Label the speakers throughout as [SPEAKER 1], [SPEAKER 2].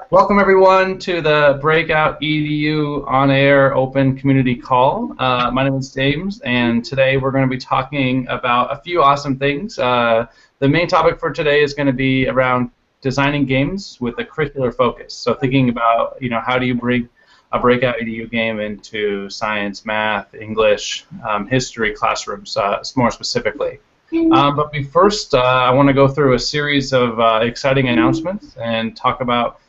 [SPEAKER 1] Welcome everyone to the Breakout EDU on-air open community call. My name is James, and today we're going to be talking about a few awesome things. The main topic for today is going to be around designing games with a curricular focus. So thinking about, how do you bring a Breakout EDU game into science, math, English, history classrooms, more specifically. But first, I want to go through a series of exciting announcements and talk about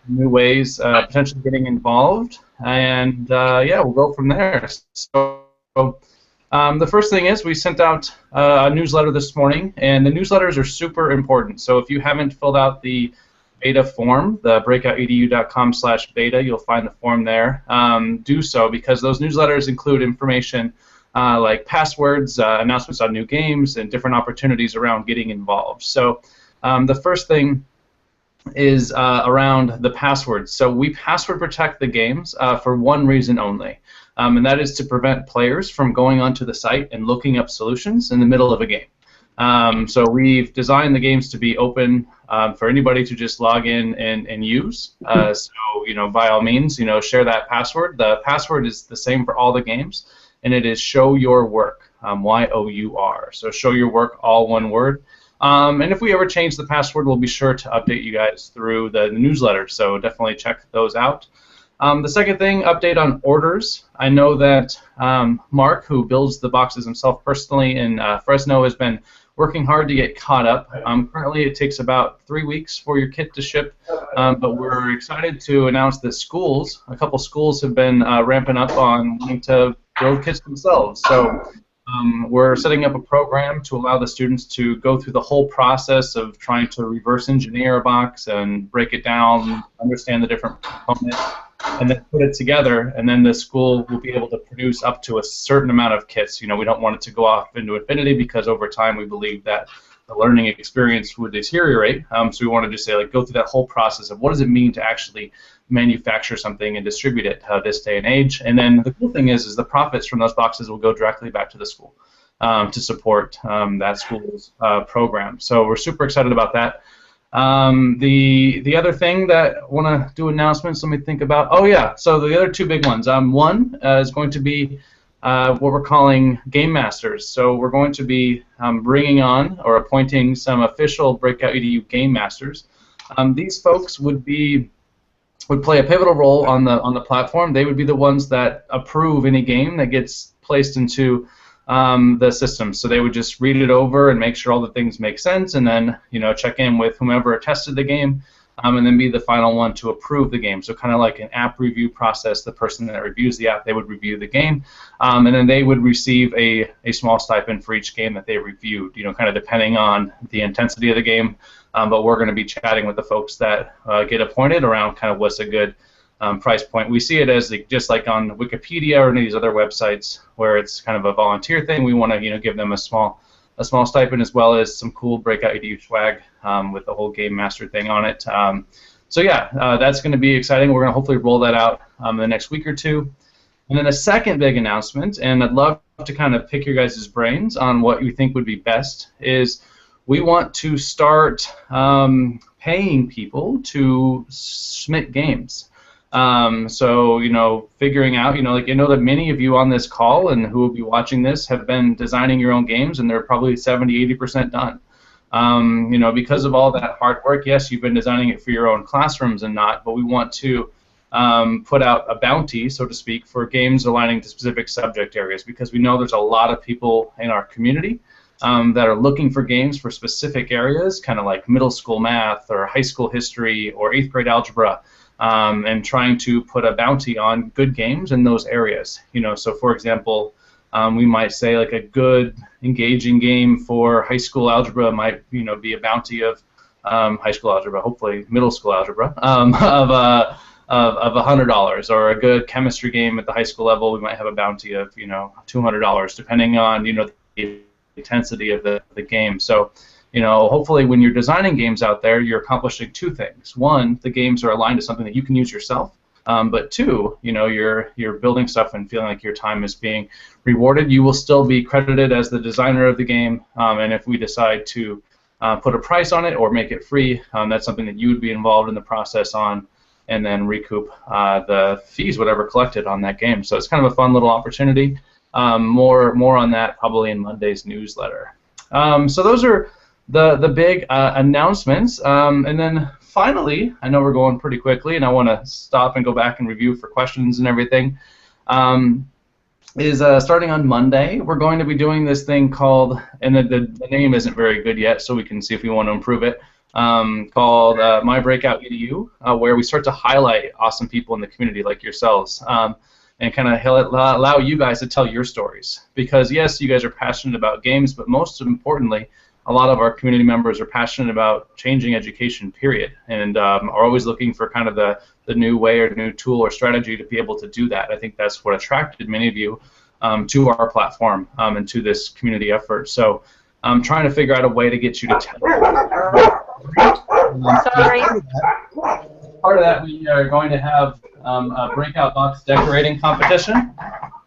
[SPEAKER 1] new ways potentially getting involved, and yeah, we'll go from there. So the first thing is we sent out a newsletter this morning, and the newsletters are super important. So if you haven't filled out the beta form, the breakoutedu.com/beta, you'll find the form there. Do so, because those newsletters include information like passwords, announcements on new games, and different opportunities around getting involved. So the first thing is around the passwords. So we password protect the games for one reason only, and that is to prevent players from going onto the site and looking up solutions in the middle of a game. So we've designed the games to be open for anybody to just log in and use. So by all means, share that password. The password is the same for all the games, and it is show your work, Y-O-U-R. So show your work, all one word. And if we ever change the password, we'll be sure to update you guys through the newsletter, so definitely check those out. The second thing, update on orders. I know that Mark, who builds the boxes himself personally in Fresno, has been working hard to get caught up. Currently, it takes about 3 weeks for your kit to ship, but we're excited to announce that a couple schools have been ramping up on wanting to build kits themselves. So we're setting up a program to allow the students to go through the whole process of trying to reverse engineer a box and break it down, understand the different components, and then put it together, and then the school will be able to produce up to a certain amount of kits. We don't want it to go off into infinity, because over time we believe that the learning experience would deteriorate. So we want to just say, go through that whole process of what does it mean to actually manufacture something and distribute it this day and age. And then the cool thing is the profits from those boxes will go directly back to the school to support that school's program. So we're super excited about that. The other thing that I want to do announcements, let me think about. Oh yeah, so the other two big ones. One is going to be what we're calling game masters. So we're going to be bringing on or appointing some official Breakout EDU game masters. These folks would play a pivotal role on the platform. They would be the ones that approve any game that gets placed into the system. So they would just read it over and make sure all the things make sense, and then check in with whomever tested the game, and then be the final one to approve the game. So kind of like an app review process. The person that reviews the app, they would review the game, and then they would receive a small stipend for each game that they reviewed. Kind of depending on the intensity of the game. But we're going to be chatting with the folks that get appointed around kind of what's a good price point. We see it as just like on Wikipedia or any of these other websites where it's kind of a volunteer thing. We want to give them a small stipend, as well as some cool Breakout EDU swag with the whole game master thing on it. So yeah, that's going to be exciting. We're going to hopefully roll that out in the next week or two. And then the second big announcement, and I'd love to kind of pick your guys' brains on what you think would be best, is we want to start paying people to submit games. So figuring out, that many of you on this call and who will be watching this have been designing your own games, and they're probably 70–80% done. Because of all that hard work, yes, you've been designing it for your own classrooms and not, but we want to put out a bounty, so to speak, for games aligning to specific subject areas, because we know there's a lot of people in our community that are looking for games for specific areas, kind of like middle school math or high school history or 8th grade algebra, and trying to put a bounty on good games in those areas. So for example, we might say like a good engaging game for high school algebra might be a bounty of high school algebra, hopefully middle school algebra, of $100, or a good chemistry game at the high school level, we might have a bounty of $200, depending on the intensity of the game. So hopefully when you're designing games out there, you're accomplishing two things. One, the games are aligned to something that you can use yourself. But two, you're building stuff and feeling like your time is being rewarded. You will still be credited as the designer of the game, and if we decide to put a price on it or make it free. That's something that you would be involved in the process on, and then recoup the fees, whatever collected on that game. So it's kind of a fun little opportunity. More on that probably in Monday's newsletter. So those are the big announcements. And then finally, I know we're going pretty quickly, and I want to stop and go back and review for questions and everything. Is starting on Monday, we're going to be doing this thing called, and the name isn't very good yet, so we can see if we want to improve it, called My Breakout EDU, where we start to highlight awesome people in the community like yourselves, and kind of allow you guys to tell your stories. Because yes, you guys are passionate about games, but most importantly, a lot of our community members are passionate about changing education, period, and are always looking for kind of the new way or new tool or strategy to be able to do that. I think that's what attracted many of you to our platform and to this community effort. So I'm trying to figure out a way to get you to tell.
[SPEAKER 2] Sorry.
[SPEAKER 1] Part of that, we are going to have a breakout box decorating competition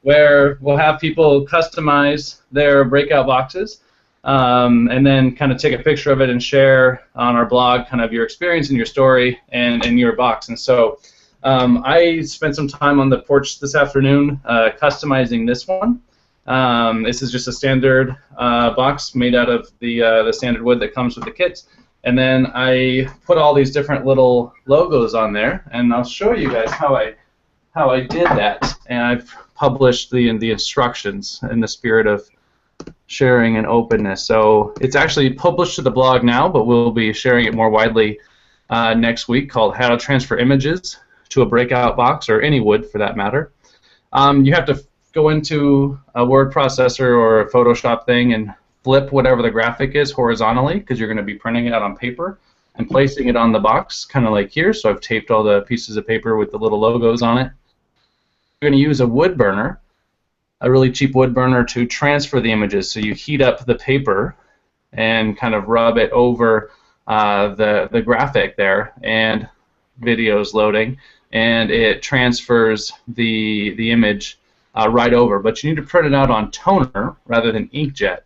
[SPEAKER 1] where we'll have people customize their breakout boxes. And then kind of take a picture of it and share on our blog kind of your experience and your story and your box. And so I spent some time on the porch this afternoon customizing this one. This is just a standard box made out of the standard wood that comes with the kits. And then I put all these different little logos on there, and I'll show you guys how I did that. And I've published the instructions in the spirit of sharing and openness. So it's actually published to the blog now, but we'll be sharing it more widely next week, called How to Transfer Images to a Breakout Box, or any wood for that matter. You have to go into a word processor or a Photoshop thing and flip whatever the graphic is horizontally, because you're going to be printing it out on paper and placing it on the box, kind of like here. So I've taped all the pieces of paper with the little logos on it. You're going to use a wood burner, a really cheap wood burner, to transfer the images. So you heat up the paper and kind of rub it over the graphic there, and video's loading, and it transfers the image right over. But you need to print it out on toner rather than inkjet.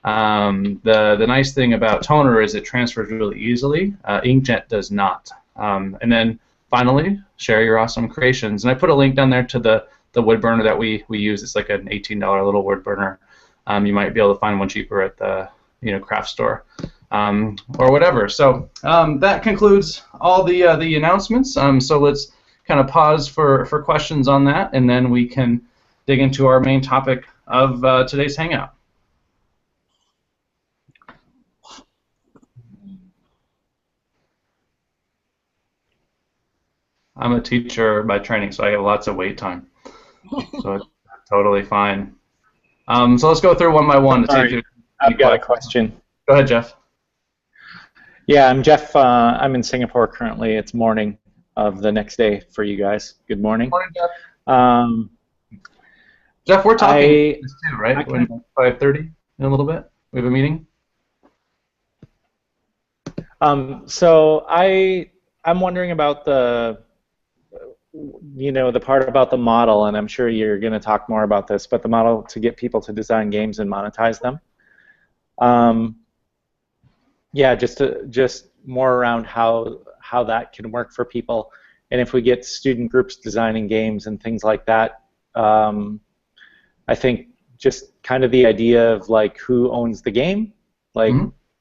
[SPEAKER 1] The nice thing about toner is it transfers really easily. Inkjet does not. And then finally, share your awesome creations. And I put a link down there to the wood burner that we use. It's like an $18 little wood burner. You might be able to find one cheaper at the craft store or whatever. So that concludes all the announcements. So let's kind of pause for questions on that, and then we can dig into our main topic of today's hangout. I'm a teacher by training, so I have lots of wait time. So it's totally fine. So let's go through one by one to see if you.
[SPEAKER 3] I've got a question.
[SPEAKER 1] Go ahead, Jeff.
[SPEAKER 3] Yeah, I'm Jeff. I'm in Singapore currently. It's morning of the next day for you guys. Good morning.
[SPEAKER 1] Morning, Jeff. Jeff, we're talking this too, right? 5:30 in a little bit. We have a meeting.
[SPEAKER 3] So I'm wondering about the part about the model, and I'm sure you're going to talk more about this, but the model to get people to design games and monetize them. Yeah, just more around how that can work for people, and if we get student groups designing games and things like that. I think just kind of the idea of like who owns the game, like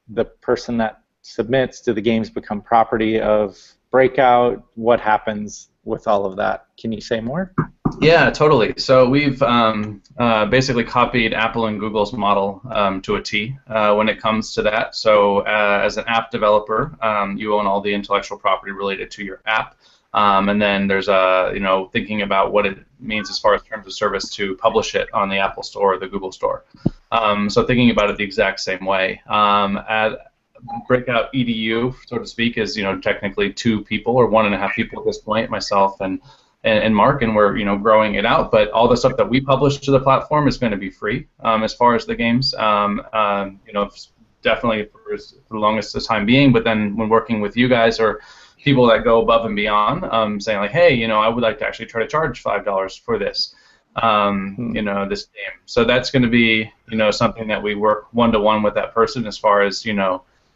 [SPEAKER 3] the person that submits, do the games become property of Breakout? What happens with all of that? Can you say more?
[SPEAKER 1] Yeah, totally. So we've basically copied Apple and Google's model to a T when it comes to that. So as an app developer, you own all the intellectual property related to your app. And then there's thinking about what it means as far as terms of service to publish it on the Apple Store or the Google Store. So thinking about it the exact same way. At Breakout EDU, so to speak, is technically 2 people or 1.5 people at this point, myself and Mark, and we're growing it out. But all the stuff that we publish to the platform is going to be free as far as the games. Definitely for the longest time being. But then when working with you guys or people that go above and beyond, saying like, hey, I would like to actually try to charge $5 for this, this game. So that's going to be, something that we work one-to-one with that person as far as,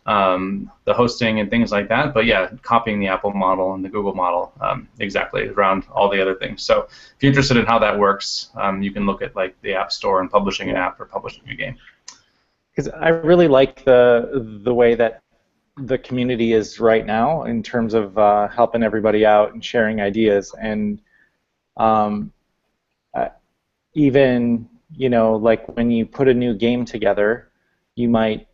[SPEAKER 1] the hosting and things like that. But yeah, copying the Apple model and the Google model exactly around all the other things. So if you're interested in how that works, you can look at like the App Store and publishing an app or publishing a game.
[SPEAKER 3] Because I really like the way that the community is right now in terms of helping everybody out and sharing ideas, and um, even like when you put a new game together, you might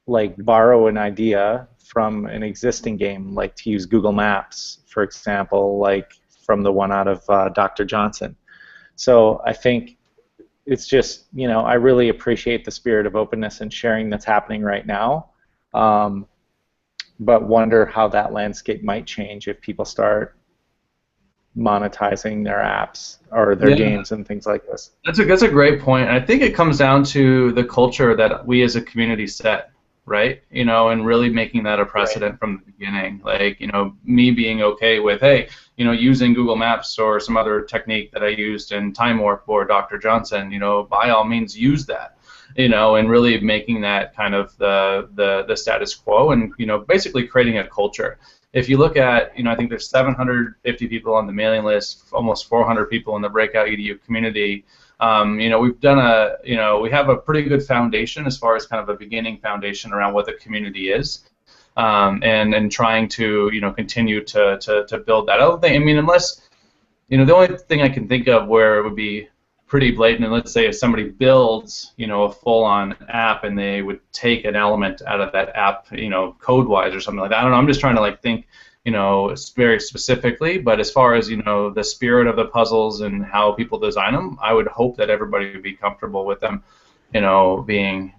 [SPEAKER 3] like borrow an idea from an existing game, like to use Google Maps, for example, like from the one out of Dr. Johnson. So I think it's just, I really appreciate the spirit of openness and sharing that's happening right now, but wonder how that landscape might change if people start monetizing their apps or their games and things like this.
[SPEAKER 1] That's a great point. I think it comes down to the culture that we as a community set, right? And really making that a precedent from the beginning. Like, me being okay with, hey, using Google Maps or some other technique that I used in Time Warp or Dr. Johnson, by all means use that. And really making that kind of the status quo, and basically creating a culture. If you look at, I think there's 750 people on the mailing list, almost 400 people in the Breakout EDU community. We've done we have a pretty good foundation as far as kind of a beginning foundation around what the community is, and trying to continue to build that. I don't think, unless the only thing I can think of where it would be pretty blatant, and let's say if somebody builds a full-on app and they would take an element out of that app code-wise or something like that. I don't know, I'm just trying to like think very specifically, but as far as the spirit of the puzzles and how people design them, I would hope that everybody would be comfortable with them being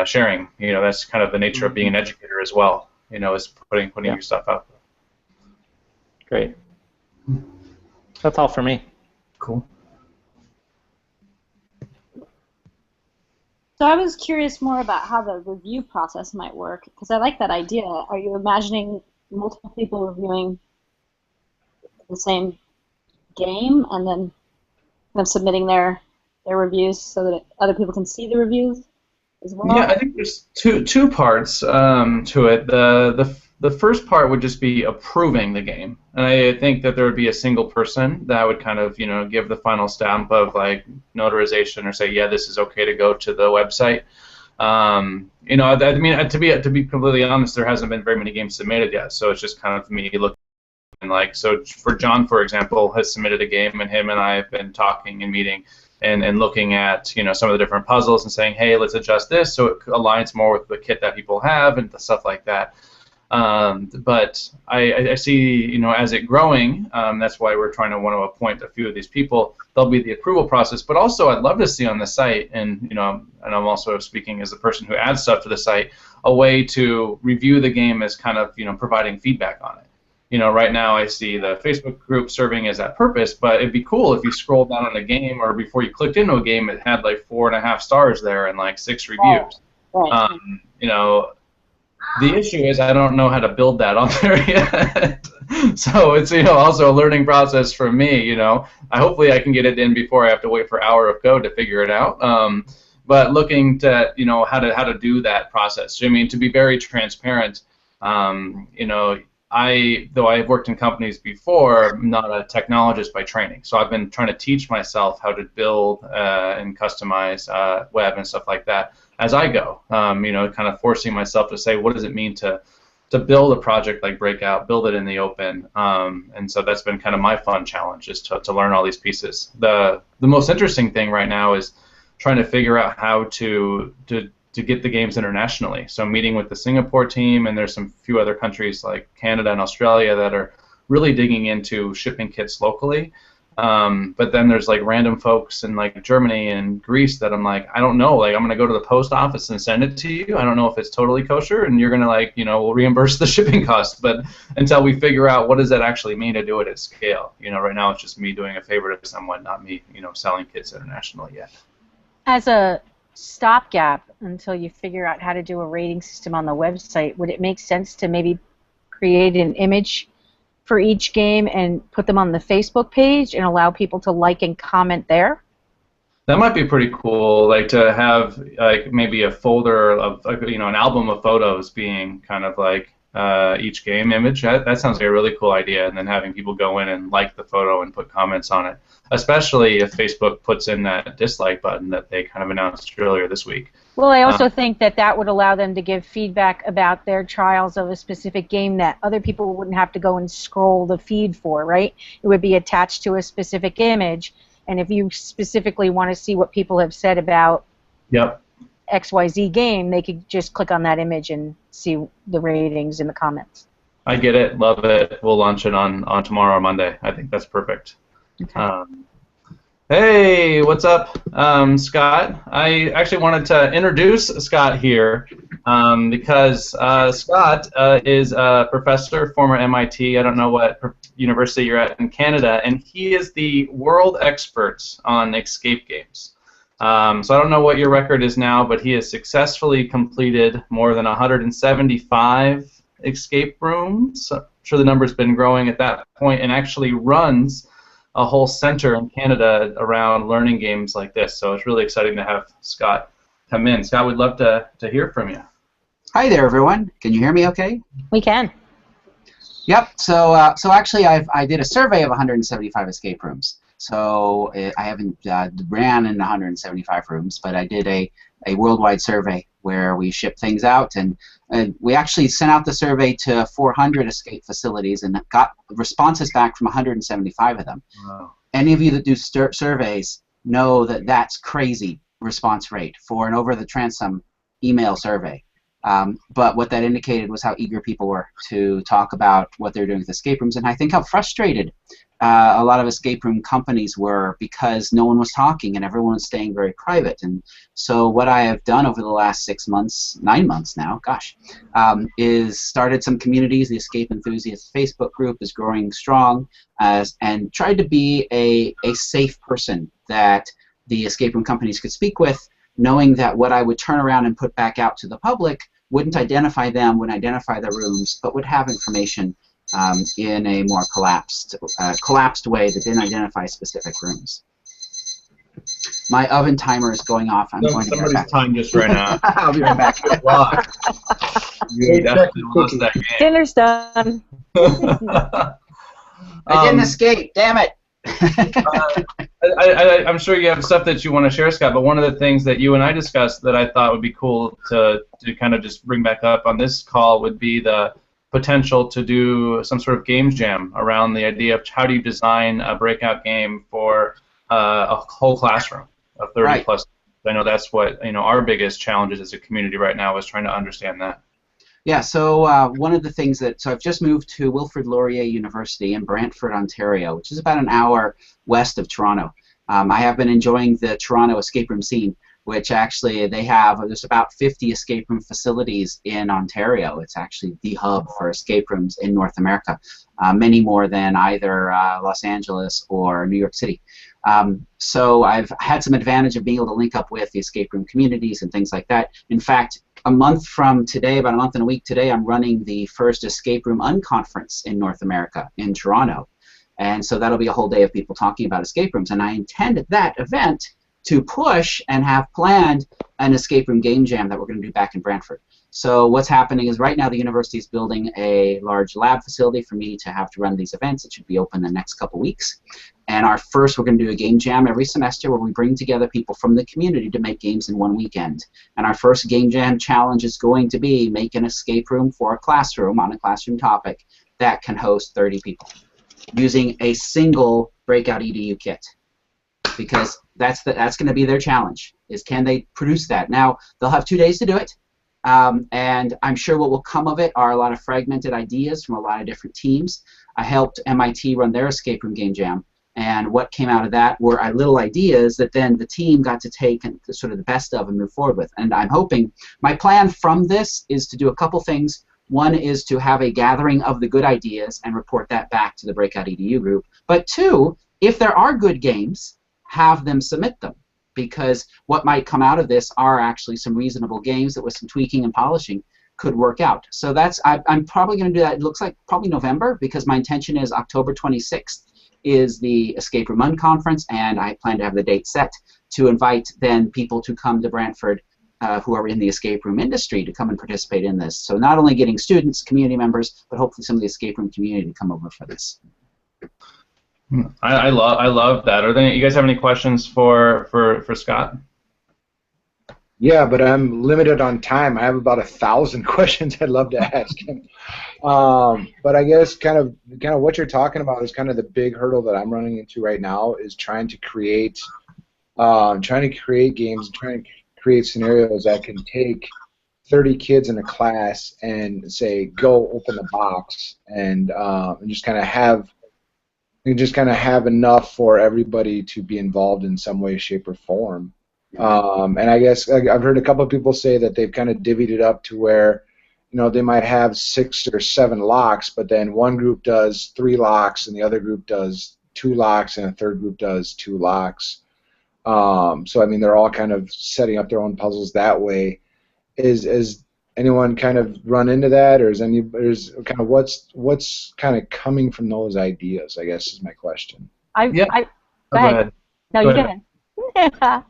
[SPEAKER 1] sharing. That's kind of the nature of being an educator as well, is putting your stuff out.
[SPEAKER 3] Great. That's all for me.
[SPEAKER 1] Cool.
[SPEAKER 2] So I was curious more about how the review process might work, because I like that idea. Are you imagining multiple people reviewing the same game and then kind of submitting their reviews so that other people can see the reviews as well?
[SPEAKER 1] Yeah, I think there's two parts to it. The first part would just be approving the game, and I think that there would be a single person that would kind of give the final stamp of like notarization or say, yeah, this is okay to go to the website. To be completely honest, there hasn't been very many games submitted yet, so it's just kind of me looking. Like, so for John, for example, has submitted a game, and him and I have been talking and meeting and looking at some of the different puzzles and saying, hey, let's adjust this so it aligns more with the kit that people have and stuff like that. But I see, as it growing, that's why we're trying to want to appoint a few of these people. There'll be the approval process, but also I'd love to see on the site, and and I'm also speaking as the person who adds stuff to the site, a way to review the game as kind of providing feedback on it. Right now I see the Facebook group serving as that purpose, but it'd be cool if you scrolled down on a game, or before you clicked into a game, it had like 4.5 stars there and like 6 reviews.
[SPEAKER 2] Right.
[SPEAKER 1] The issue is I don't know how to build that on there yet. So it's also a learning process for me. Hopefully I can get it in before I have to wait for an hour of code to figure it out. But looking to how to do that process. I mean, to be very transparent, though I've worked in companies before, I'm not a technologist by training, so I've been trying to teach myself how to build and customize web and stuff like that as I go. Kind of forcing myself to say, what does it mean to build a project like Breakout, build it in the open, and so that's been kind of my fun challenge, is to learn all these pieces. The most interesting thing right now is trying to figure out how to get the games internationally. So I'm meeting with the Singapore team, and there's some few other countries like Canada and Australia that are really digging into shipping kits locally. But then there's like random folks in like Germany and Greece that I'm like, I don't know, like I'm gonna go to the post office and send it to you. I don't know if it's totally kosher, and you're gonna like, we'll reimburse the shipping costs. But until we figure out what does that actually mean to do it at scale, right now it's just me doing a favor to someone, not me, selling kits internationally yet.
[SPEAKER 4] As a stopgap until you figure out how to do a rating system on the website, would it make sense to maybe create an image for each game and put them on the Facebook page and allow people to like and comment there?
[SPEAKER 1] That might be pretty cool, like to have like maybe a folder of an album of photos being kind of like each game image. That sounds like a really cool idea, and then having people go in and like the photo and put comments on it, especially if Facebook puts in that dislike button that they kind of announced earlier this week.
[SPEAKER 4] Well, I also think that that would allow them to give feedback about their trials of a specific game that other people wouldn't have to go and scroll the feed for, right? It would be attached to a specific image, and if you specifically want to see what people have said about XYZ game, they could just click on that image and see the ratings in the comments.
[SPEAKER 1] I get it, love it. We'll launch it on tomorrow or Monday. I think that's perfect.
[SPEAKER 4] Okay.
[SPEAKER 1] Hey, what's up, Scott? I actually wanted to introduce Scott here because Scott is a professor, former MIT. I don't know what university you're at in Canada, and he is the world expert on escape games. So I don't know what your record is now, but he has successfully completed more than 175 escape rooms. I'm sure the number's been growing at that point, and actually runs a whole center in Canada around learning games like this. So it's really exciting to have Scott come in. Scott, we'd love to hear from you.
[SPEAKER 5] Hi there, everyone. Can you hear me okay?
[SPEAKER 4] We can.
[SPEAKER 5] Yep. So actually, I did a survey of 175 escape rooms. So I haven't ran in 175 rooms, but I did a worldwide survey where we shipped things out, and we actually sent out the survey to 400 escape facilities and got responses back from 175 of them.
[SPEAKER 1] Wow.
[SPEAKER 5] Any of you that do surveys know that that's crazy response rate for an over-the-transom email survey. But what that indicated was how eager people were to talk about what they're doing with escape rooms, and I think how frustrated a lot of escape room companies were because no one was talking and everyone was staying very private. And so what I have done over the last 6 months, 9 months now, gosh, is started some communities. The Escape Enthusiasts Facebook group is growing strong, and tried to be a safe person that the escape room companies could speak with, knowing that what I would turn around and put back out to the public wouldn't identify them, wouldn't identify the rooms, but would have information in a more collapsed way that didn't identify specific rooms. My oven timer is going off. I'm going to be right back.
[SPEAKER 1] Somebody's time just right now.
[SPEAKER 5] I'll be right back.
[SPEAKER 1] Good luck. You definitely lost that game.
[SPEAKER 4] Dinner's done.
[SPEAKER 5] I didn't escape. Damn it.
[SPEAKER 1] I'm sure you have stuff that you want to share, Scott, but one of the things that you and I discussed that I thought would be cool to kind of just bring back up on this call would be the potential to do some sort of game jam around the idea of how do you design a breakout game for a whole classroom of 30
[SPEAKER 5] Right.
[SPEAKER 1] plus. I know that's what our biggest challenges as a community right now is trying to understand that.
[SPEAKER 5] Yeah, so one of the things so I've just moved to Wilfrid Laurier University in Brantford, Ontario, which is about an hour west of Toronto. I have been enjoying the Toronto escape room scene, which actually there's about 50 escape room facilities in Ontario. It's actually the hub for escape rooms in North America, many more than either Los Angeles or New York City. So I've had some advantage of being able to link up with the escape room communities and things like that. In fact, a month from today, about a month and a week today, I'm running the first Escape Room Unconference in North America in Toronto. And so that'll be a whole day of people talking about escape rooms. And I intend at that event to push and have planned an escape room game jam that we're going to do back in Brantford. So what's happening is right now the university is building a large lab facility for me to have to run these events. It should be open the next couple weeks. And we're going to do a game jam every semester where we bring together people from the community to make games in one weekend. And our first game jam challenge is going to be make an escape room for a classroom on a classroom topic that can host 30 people using a single Breakout EDU kit. Because that's going to be their challenge, is can they produce that. Now, they'll have 2 days to do it, and I'm sure what will come of it are a lot of fragmented ideas from a lot of different teams. I helped MIT run their escape room game jam, and what came out of that were little ideas that then the team got to take and sort of the best of and move forward with. And I'm hoping, my plan from this is to do a couple things. One is to have a gathering of the good ideas and report that back to the Breakout EDU group. But two, if there are good games, have them submit them, because what might come out of this are actually some reasonable games that with some tweaking and polishing could work out. So I'm probably going to do that. It looks like probably November, because my intention is October 26th is the Escape Room Unconference, and I plan to have the date set to invite then people to come to Brantford who are in the escape room industry to come and participate in this. So not only getting students, community members, but hopefully some of the escape room community to come over for this.
[SPEAKER 1] I love that. You guys have any questions for Scott?
[SPEAKER 6] Yeah, but I'm limited on time. I have about 1,000 questions I'd love to ask him. But I guess kind of what you're talking about is kind of the big hurdle that I'm running into right now is trying to create games, trying to create scenarios that can take 30 kids in a class and say, go open the box, and just kind of have enough for everybody to be involved in some way, shape, or form. And I guess I've heard a couple of people say that they've kind of divvied it up to where, they might have 6 or 7 locks, but then one group does 3 locks, and the other group does 2 locks, and a third group does 2 locks. So I mean, they're all kind of setting up their own puzzles that way. Is anyone kind of run into that, or is kind of what's kind of coming from those ideas? I guess is my question.
[SPEAKER 4] Go ahead. No, you go ahead.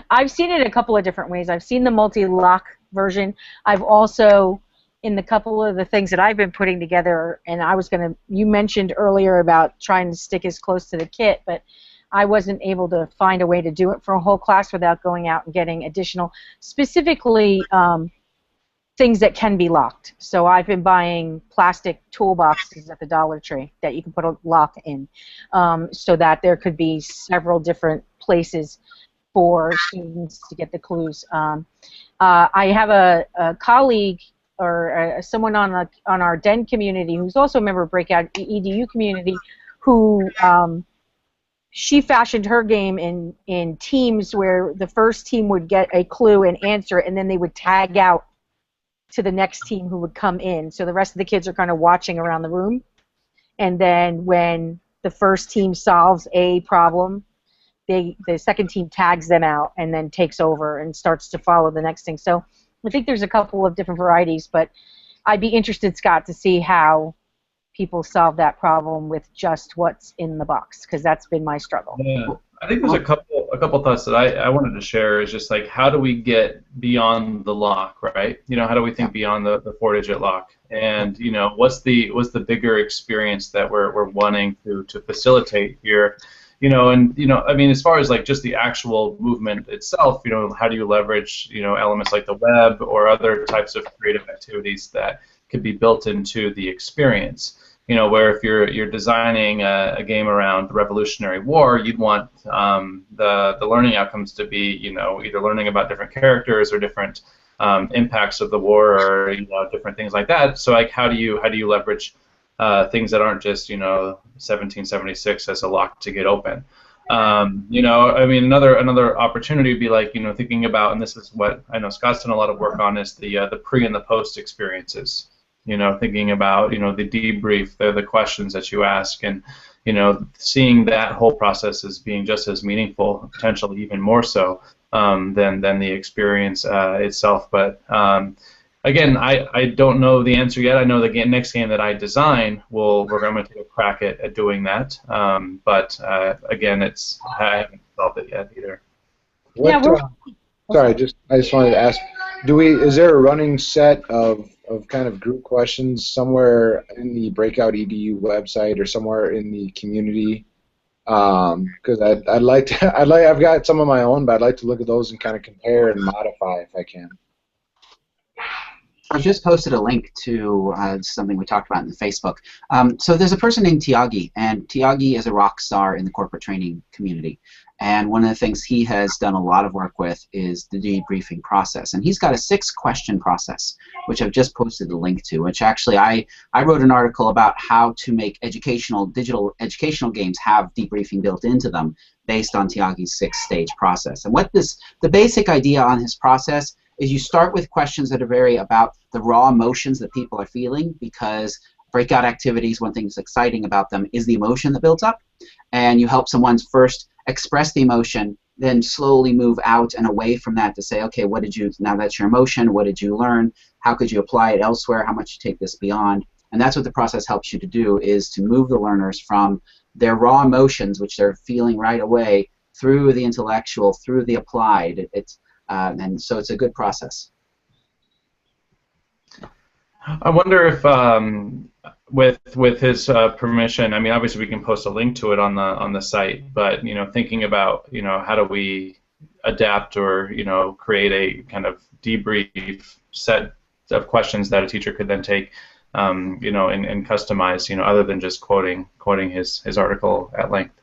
[SPEAKER 4] I've seen it a couple of different ways. I've seen the multi-lock version. I've also, in the couple of the things that I've been putting together, and you mentioned earlier about trying to stick as close to the kit, but I wasn't able to find a way to do it for a whole class without going out and getting additional, specifically things that can be locked. So I've been buying plastic toolboxes at the Dollar Tree that you can put a lock in, so that there could be several different places for students to get the clues. I have a colleague or someone on our DEN community who's also a member of Breakout EDU community who she fashioned her game in teams where the first team would get a clue and answer, and then they would tag out to the next team who would come in. So the rest of the kids are kind of watching around the room, and then when the first team solves a problem, the second team tags them out and then takes over and starts to follow the next thing. So I think there's a couple of different varieties, but I'd be interested, Scott, to see how people solve that problem with just what's in the box, because that's been my struggle.
[SPEAKER 1] Yeah, I think there's a couple thoughts that I wanted to share. Is just like, how do we get beyond the lock, right? How do we think beyond the 4-digit lock? And what's the bigger experience that we're wanting to facilitate here? I mean, as far as like just the actual movement itself, how do you leverage, elements like the web or other types of creative activities that could be built into the experience? Where if you're designing a game around the Revolutionary War, you'd want the learning outcomes to be, either learning about different characters or different impacts of the war, or different things like that. So like, how do you leverage things that aren't just 1776 as a lock to get open? I mean, another opportunity would be like thinking about, and this is what I know Scott's done a lot of work on, is the pre and the post experiences. Thinking about the debrief, the questions that you ask, and seeing that whole process as being just as meaningful, potentially even more so than the experience itself. But again, I don't know the answer yet. I know the next game that I design we're going to take a crack at doing that. But again, I haven't solved it yet either.
[SPEAKER 6] Sorry, I just wanted to ask, is there a running set of kind of group questions somewhere in the Breakout EDU website or somewhere in the community? Because I've got some of my own, but I'd like to look at those and kind of compare and modify if I can.
[SPEAKER 5] I've just posted a link to something we talked about in the Facebook. So there's a person named Tiagi, and Tiagi is a rock star in the corporate training community. And one of the things he has done a lot of work with is the debriefing process. And he's got a 6-question process, which I've just posted the link to, which actually I wrote an article about how to make digital educational games have debriefing built into them based on Tiagi's 6-stage process. And the basic idea on his process is you start with questions that are very about the raw emotions that people are feeling, because breakout activities, one thing that's exciting about them is the emotion that builds up. And you help someone first express the emotion, then slowly move out and away from that to say, okay, now that's your emotion, what did you learn? How could you apply it elsewhere? How much you take this beyond? And that's what the process helps you to do, is to move the learners from their raw emotions, which they're feeling right away, through the intellectual, through the applied. And so it's a good process.
[SPEAKER 1] I wonder if, with his permission, I mean, obviously we can post a link to it on the site, but thinking about how do we adapt or create a kind of debrief set of questions that a teacher could then take, and customize, other than just quoting his article at length.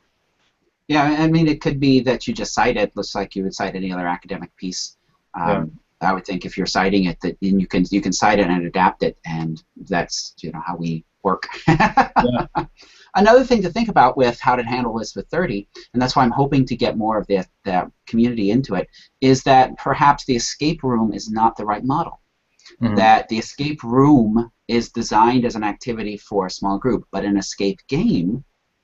[SPEAKER 5] Yeah, I mean, it could be that you just cite it, looks like you would cite any other academic piece.
[SPEAKER 1] Yeah.
[SPEAKER 5] I would think if you're citing it, that you can cite it and adapt it, and that's how we work.
[SPEAKER 1] Yeah.
[SPEAKER 5] Another thing to think about with how to handle this with 30, and that's why I'm hoping to get more of the community into it, is that perhaps the escape room is not the right model. Mm-hmm. That the escape room is designed as an activity for a small group, but an escape game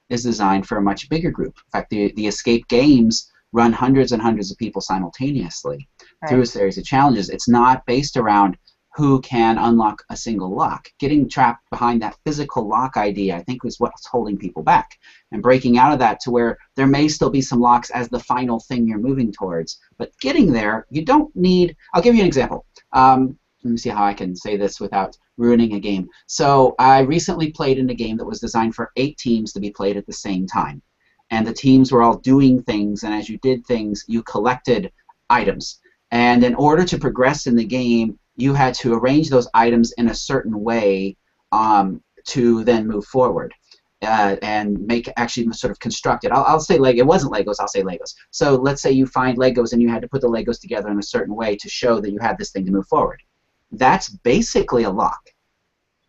[SPEAKER 5] is designed for a much bigger group. In fact, the escape games run hundreds and hundreds of people simultaneously through a series of challenges. It's not based around who can unlock a single lock. Getting trapped behind that physical lock idea, I think, was what's holding people back. And breaking out of that to where there may still be some locks as the final thing you're moving towards. But getting there, you don't need... I'll give you an example. Let me see how I can say this without ruining a game. So I recently played in a game that was designed for 8 teams to be played at the same time. And the teams were all doing things, and as you did things, you collected items. And in order to progress in the game, you had to arrange those items in a certain way to then move forward and actually sort of construct it. I'll say Lego. It wasn't Legos, I'll say Legos. So let's say you find Legos and you had to put the Legos together in a certain way to show that you had this thing to move forward. That's basically a lock.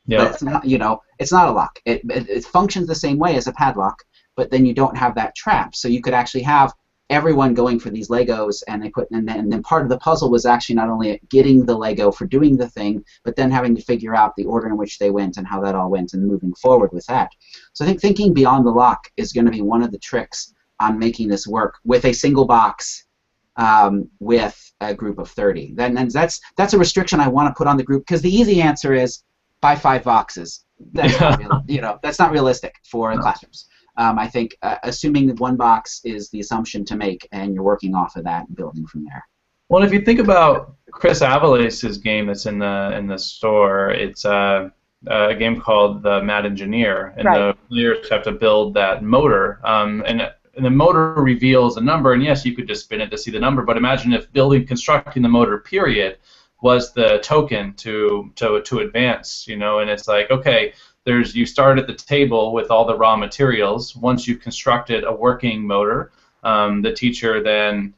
[SPEAKER 1] Yeah.
[SPEAKER 5] But it's not, it's not a lock. It functions the same way as a padlock, but then you don't have that trap. So you could actually have everyone going for these Legos, and then part of the puzzle was actually not only getting the Lego for doing the thing, but then having to figure out the order in which they went and how that all went and moving forward with that. So I think thinking beyond the lock is going to be one of the tricks on making this work with a single box with a group of 30. Then that's a restriction I want to put on the group, because the easy answer is buy 5 boxes. That's not that's not realistic for classrooms. I think assuming that 1 box is the assumption to make, and you're working off of that and building from there.
[SPEAKER 1] Well, if you think about Chris Avalace's game that's in the store, it's a game called The Mad Engineer, and the players have to build that motor, and the motor reveals a number, and yes, you could just spin it to see the number, but imagine if constructing the motor, period, was the token to advance, and it's like, okay, you start at the table with all the raw materials. Once you've constructed a working motor, the teacher then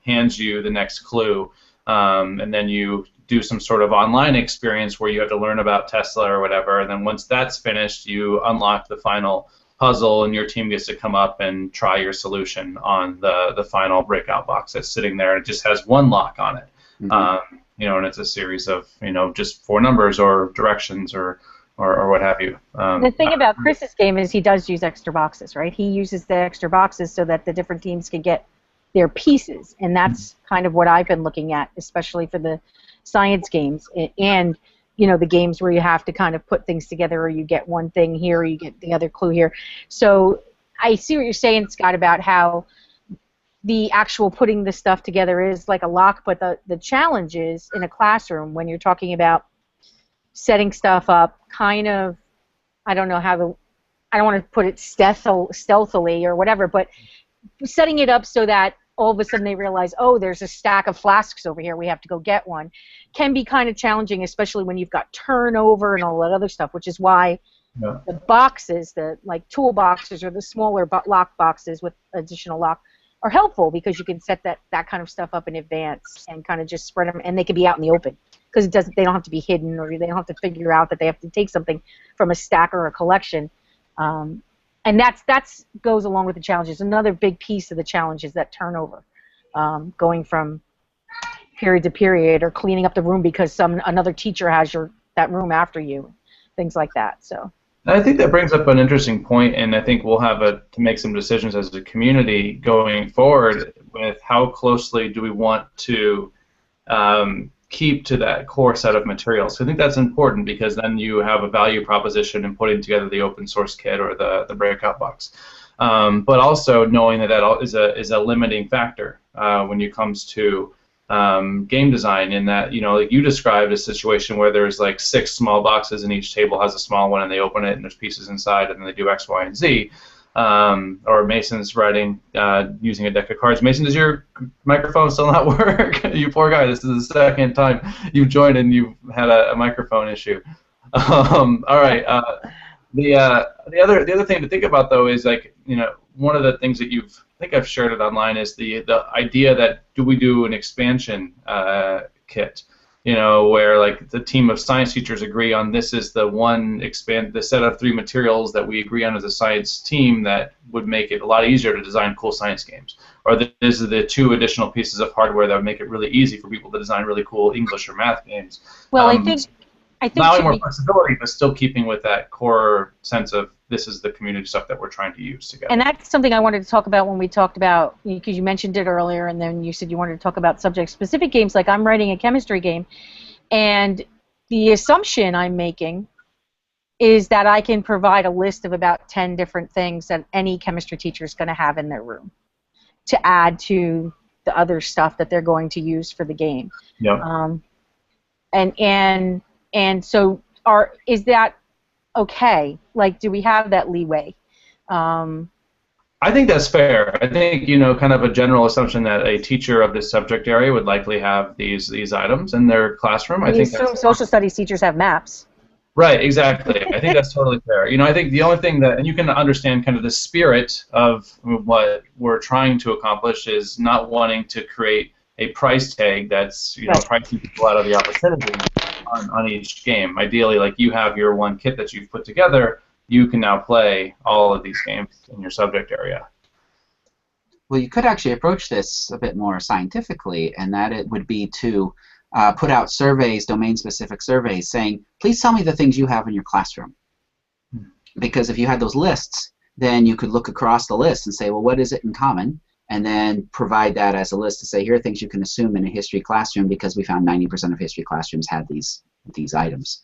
[SPEAKER 1] hands you the next clue, and then you do some sort of online experience where you have to learn about Tesla or whatever, and then once that's finished, you unlock the final puzzle, and your team gets to come up and try your solution on the final breakout box that's sitting there. It just has 1 lock on it, and it's a series of just 4 numbers or directions or what have you.
[SPEAKER 4] The thing about Chris's game is he does use extra boxes, right? He uses the extra boxes so that the different teams can get their pieces, and that's kind of what I've been looking at, especially for the science games and the games where you have to kind of put things together, or you get one thing here, or you get the other clue here. So I see what you're saying, Scott, about how the actual putting the stuff together is like a lock, but the challenge is in a classroom when you're talking about setting stuff up, kind of, I don't want to put it stealthily or whatever, but setting it up so that all of a sudden they realize, oh, there's a stack of flasks over here, we have to go get one, can be kind of challenging, especially when you've got turnover and all that other stuff, which is why the boxes, the tool boxes or the smaller lock boxes with additional lock are helpful, because you can set that kind of stuff up in advance and kind of just spread them, and they can be out in the open, because they don't have to be hidden, or they don't have to figure out that they have to take something from a stack or a collection. And that's goes along with the challenges. Another big piece of the challenge is that turnover, going from period to period, or cleaning up the room because another teacher has that room after you, things like that. So
[SPEAKER 1] I think that brings up an interesting point, and I think we'll have to make some decisions as a community going forward with how closely do we want to keep to that core set of materials. So I think that's important because then you have a value proposition in putting together the open source kit or the breakout box. But also knowing that is a limiting factor when it comes to game design, in that, like you described a situation where there's like 6 small boxes and each table has a small one and they open it and there's pieces inside and then they do X, Y, and Z. Or Mason's writing using a deck of cards. Mason, does your microphone still not work? You poor guy, this is the second time you've joined and you've had a microphone issue. All right. The other thing to think about, though, is like, one of the things that I think I've shared it online, is the idea that do we do an expansion kit, where like the team of science teachers agree on this is the set of 3 materials that we agree on as a science team that would make it a lot easier to design cool science games, or this is the 2 additional pieces of hardware that would make it really easy for people to design really cool English or math games.
[SPEAKER 4] Well, I think
[SPEAKER 1] allowing more flexibility, but still keeping with that core sense of this is the community stuff that we're trying to use together.
[SPEAKER 4] And that's something I wanted to talk about when we talked about, because you mentioned it earlier, and then you said you wanted to talk about subject-specific games. Like, I'm writing a chemistry game, and the assumption I'm making is that I can provide a list of about 10 different things that any chemistry teacher is going to have in their room to add to the other stuff that they're going to use for the game.
[SPEAKER 1] Yeah.
[SPEAKER 4] And so, is that okay? Like, do we have that leeway?
[SPEAKER 1] I think that's fair. I think, kind of a general assumption that a teacher of this subject area would likely have these items in their classroom. I think
[SPEAKER 4] social studies teachers have maps.
[SPEAKER 1] Right, exactly. I think that's totally fair. I think the only thing that, and you can understand kind of the spirit of what we're trying to accomplish, is not wanting to create a price tag that's,
[SPEAKER 4] Right.
[SPEAKER 1] pricing people out of the opportunity on each game. Ideally, like, you have your one kit that you've put together, you can now play all of these games in your subject area.
[SPEAKER 5] Well, you could actually approach this a bit more scientifically, and that it would be to put out surveys, domain-specific surveys, saying, please tell me the things you have in your classroom. Because if you had those lists, then you could look across the list and say, well, what is it in common? And then provide that as a list to say, here are things you can assume in a history classroom, because we found 90% of history classrooms had these items.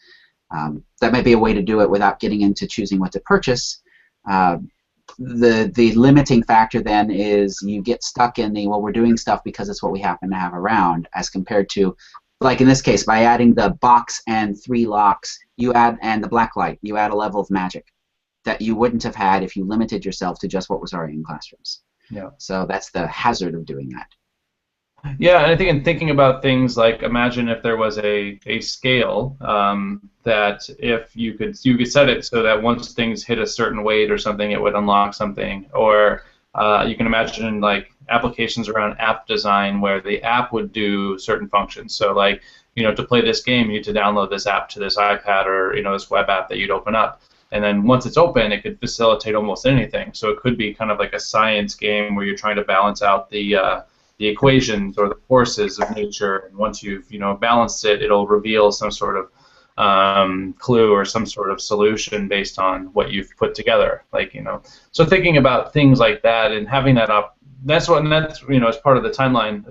[SPEAKER 5] That might be a way to do it without getting into choosing what to purchase. The limiting factor then is you get stuck in the, well, we're doing stuff because it's what we happen to have around, as compared to, like in this case, by adding the box and 3 locks, and the black light, you add a level of magic that you wouldn't have had if you limited yourself to just what was already in classrooms.
[SPEAKER 1] Yeah.
[SPEAKER 5] So that's the hazard of doing that.
[SPEAKER 1] Yeah, and I think in thinking about things like, imagine if there was a scale that if you could set it so that once things hit a certain weight or something, it would unlock something. Or you can imagine like applications around app design where the app would do certain functions. So like, to play this game, you need to download this app to this iPad or this web app that you'd open up. And then once it's open, it could facilitate almost anything. So it could be kind of like a science game where you're trying to balance out the equations or the forces of nature. And once you've balanced it, it'll reveal some sort of clue or some sort of solution based on what you've put together. So thinking about things like that and having that up. That's as part of the timeline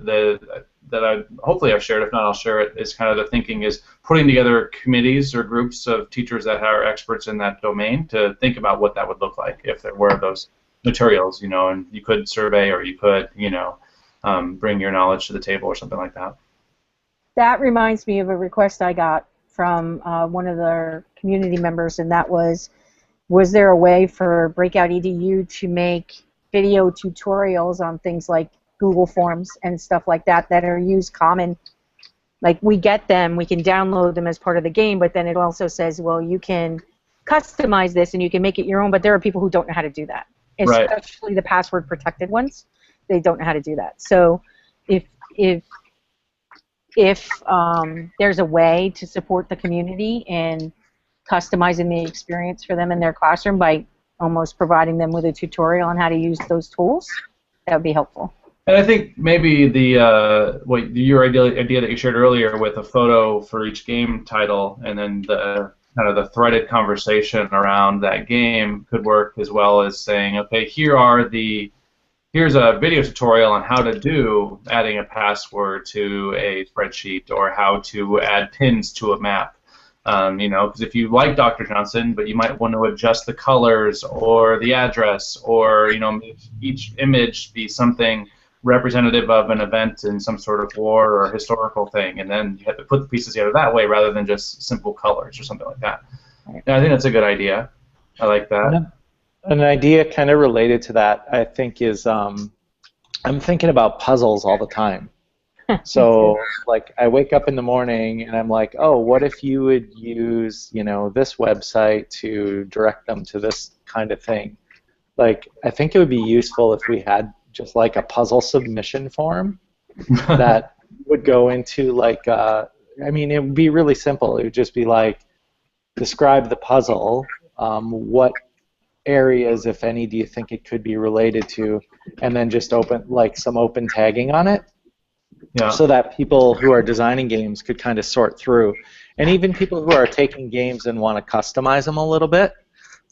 [SPEAKER 1] that hopefully I've shared. If not, I'll share it. Is kind of the thinking is putting together committees or groups of teachers that are experts in that domain to think about what that would look like if there were those materials, and you could survey or you could, bring your knowledge to the table or something like that.
[SPEAKER 4] That reminds me of a request I got from one of the community members, and that was there a way for Breakout EDU to make video tutorials on things like Google Forms and stuff like that are used common? Like, we get them, we can download them as part of the game, but then it also says, well, you can customize this and you can make it your own, but there are people who don't know how to do that, especially the password protected ones. They don't know how to do that. So if there's a way to support the community in customizing the experience for them in their classroom by almost providing them with a tutorial on how to use those tools, that would be helpful.
[SPEAKER 1] And I think maybe your idea that you shared earlier with a photo for each game title and then the kind of the threaded conversation around that game could work, as well as saying, okay, here are the here's a video tutorial on how to do adding a password to a spreadsheet or how to add pins to a map. You know, because if you like Dr. Johnson, but you might want to adjust the colors or the address, or you know, make each image be something representative of an event in some sort of war or historical thing, and then you have to put the pieces together that way rather than just simple colors or something like that. Yeah, I think that's a good idea. I like that.
[SPEAKER 3] An idea kind of related to that, I think, is I'm thinking about puzzles all the time. So, like, I wake up in the morning and I'm like, oh, what if you would use, you know, this website to direct them to this kind of thing? Like, I think it would be useful if we had just like a puzzle submission form that would go into like, I mean, it would be really simple. It would just be like, describe the puzzle, what areas, if any, do you think it could be related to, and then just open like some open tagging on it. Yeah. So that people who are designing games could kind of sort through. And even people who are taking games and want to customize them a little bit,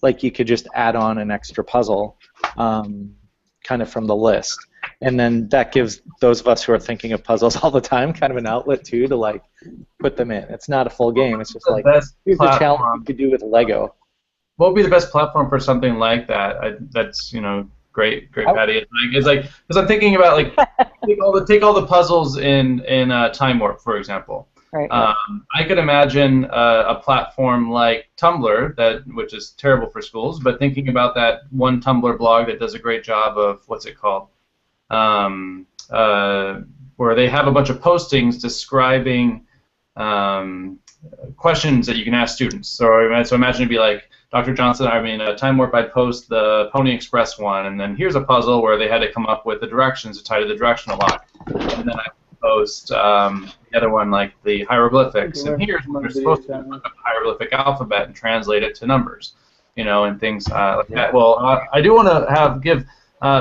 [SPEAKER 3] like you could just add on an extra puzzle kind of from the list. And then that gives those of us who are thinking of puzzles all the time kind of an outlet too to like put them in. It's not a full game. It's just like, here's a challenge you could do with Lego.
[SPEAKER 1] What would be the best platform for something like that? That's, you know, great, Patty. It's like, because I'm thinking about like take all the puzzles in Time Warp, for example.
[SPEAKER 4] Right.
[SPEAKER 1] I could imagine a platform like Tumblr, which is terrible for schools, but thinking about that one Tumblr blog that does a great job of what's it called, where they have a bunch of postings describing questions that you can ask students. So imagine it'd be like, Dr. Johnson, Time Warp, I'd post the Pony Express one, and then here's a puzzle where they had to come up with the directions to tie to the directional lock. And then I post the other one, like the hieroglyphics, and here's what they're supposed to do with the hieroglyphic alphabet and translate it to numbers, you know, and things like that. Well, I do want to give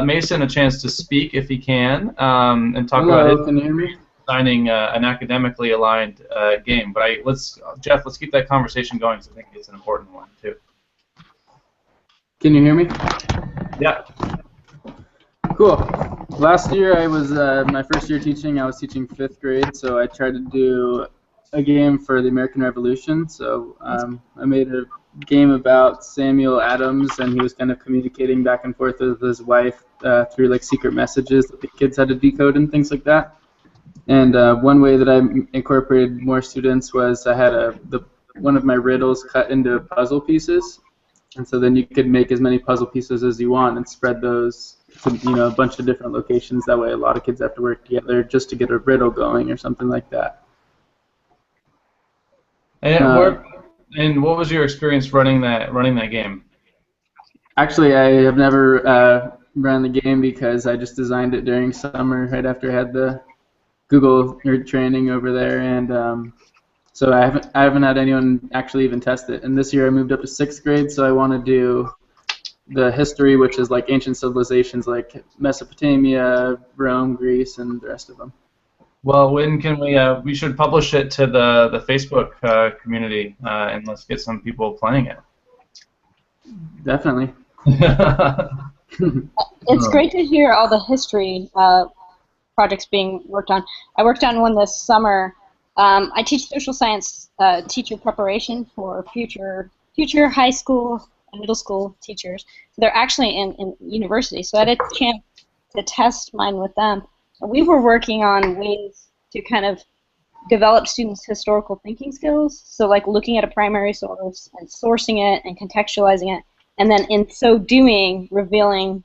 [SPEAKER 1] Mason a chance to speak if he can, and talk about his designing an academically aligned game. But Jeff, let's keep that conversation going, because I think it's an important one too.
[SPEAKER 7] Can you hear me?
[SPEAKER 1] Yeah.
[SPEAKER 7] Cool. Last year I was my first year teaching. I was teaching 5th grade, so I tried to do a game for the American Revolution. So I made a game about Samuel Adams, and he was kind of communicating back and forth with his wife through like secret messages that the kids had to decode and things like that. And one way that I incorporated more students was I had one of my riddles cut into puzzle pieces. And so then you could make as many puzzle pieces as you want and spread those to, you know, a bunch of different locations. That way a lot of kids have to work together just to get a riddle going or something like that.
[SPEAKER 1] And what was your experience running that game?
[SPEAKER 7] Actually, I have never run the game because I just designed it during summer right after I had the Google training over there, and so I haven't had anyone actually even test it. And this year I moved up to 6th grade, so I want to do the history, which is like ancient civilizations like Mesopotamia, Rome, Greece, and the rest of them.
[SPEAKER 1] Well, when can we should publish it to the Facebook community, and let's get some people playing it.
[SPEAKER 7] Definitely.
[SPEAKER 2] It's great to hear all the history projects being worked on. I worked on one this summer. I teach social science teacher preparation for future high school and middle school teachers. They're actually in university, so I had a chance to test mine with them. We were working on ways to kind of develop students' historical thinking skills, so like looking at a primary source and sourcing it and contextualizing it, and then in so doing, revealing